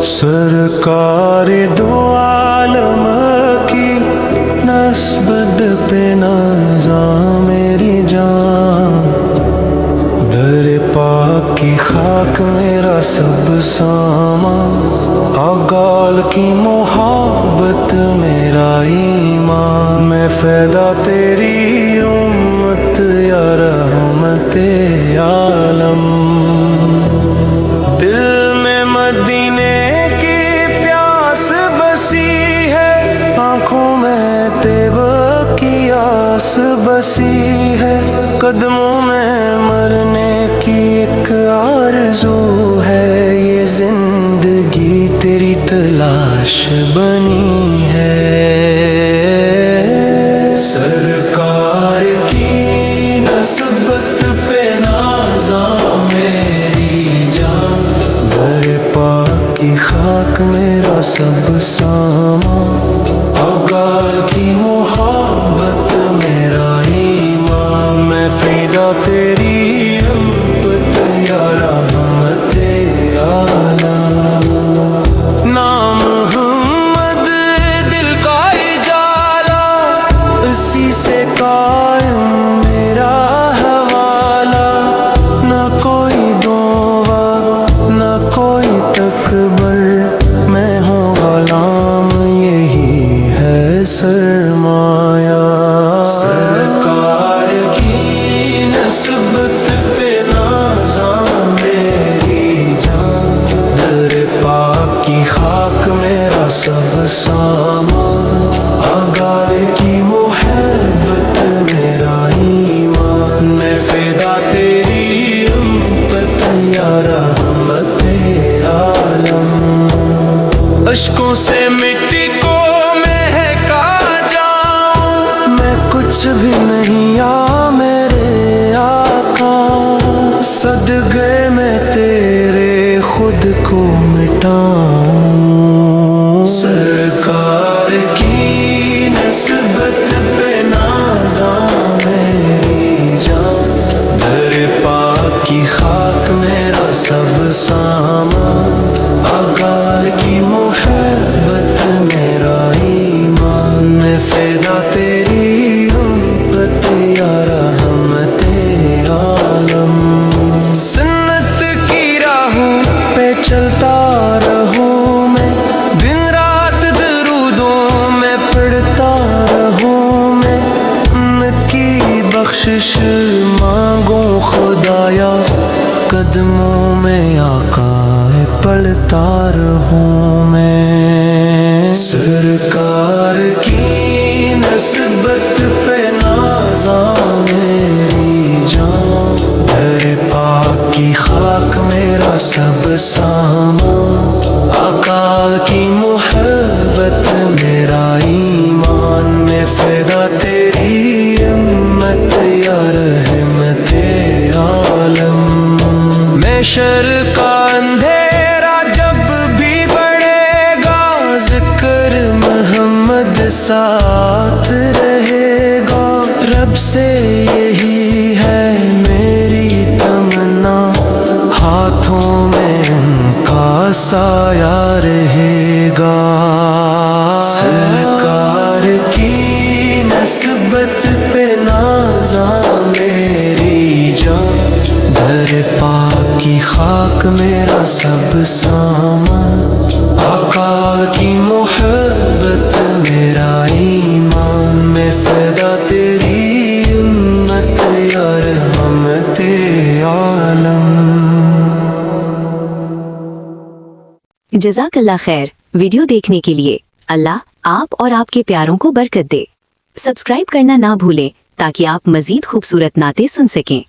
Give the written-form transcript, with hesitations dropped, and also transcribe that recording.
سرکار دو عالم کی نسبت پہ نازاں میری جان، در پاک کی خاک میرا سب سامان، اقال کی محبت میرا ایمان، میں فدا تیری امت یا رحمت عالم، دل میں مدینے آنکھوں میں طیبہ کی آس بسی ہے، قدموں میں مرنے کی ایک آرزو ہے، یہ زندگی تیری تلاش بنی ہے، سرکار کی نسبت پہ نازاں میری جان، در پاک کی خاک میرا سب سامان، اقال کی محبت میرا ایمان، میں فدا تیری امت یا رحمت عالم، نام محمد دل کا اجالا، اسی سے قائم میرا حوالہ، نہ کوئی دعا نہ کوئی تکبر، میں ہوں غلام یہی ہے سرمایہ، سرکار کی نسبت پہ نازاں میری جان، در پاک کی خاک میرا سب سامان، اقال کی محبت میرا ایمان، میں فدا تیری امت یا رحمت عالم، اشکوں سے مٹی کو مہکا جاؤں، میں کچھ بھی نہیں یا میرے آقا، صدقے میں تیرے خود کو مٹاؤں، سرکار کی نسبت پہ نازاں میری جان، در پاک کی خاک میرا سب سامان، اقال کی محبت میرا ایمان، میں فدا تیری امت یا رحمت عالم، سنت کی راہوں پہ چلتا رہوں میں، دن رات درودوں میں پڑھتا رہوں میں، ان کی بخشش مانگوں خدایا، قدموں میں آقا پلتا رہوں میں، سرکار کی نسبت پہ نازاں میری جان، در پاک کی خاک میرا سب سامان، آقا کی محبت میرا ایمان، میں فدا تیری امت یا رحمت عالم، میں شر کا اندھیرا جب بھی بڑھے گا، ذکر محمد ساتھ رہے گا، رب سے یہی ہے میری تمنا، ہاتھوں میں ان کا سایہ رہے گا، سرکار کی نسبت پہ نازاں میری جان، در پاک کی خاک میرا سب سامان، آقا کی محبت میرا ایمان، میں فدا تیری امت یا رحمت عالم۔ جزاک اللہ خیر۔ ویڈیو دیکھنے کے لیے اللہ آپ اور آپ کے پیاروں کو برکت دے۔ سبسکرائب کرنا نہ بھولیں تاکہ آپ مزید خوبصورت نعتیں سن سکیں۔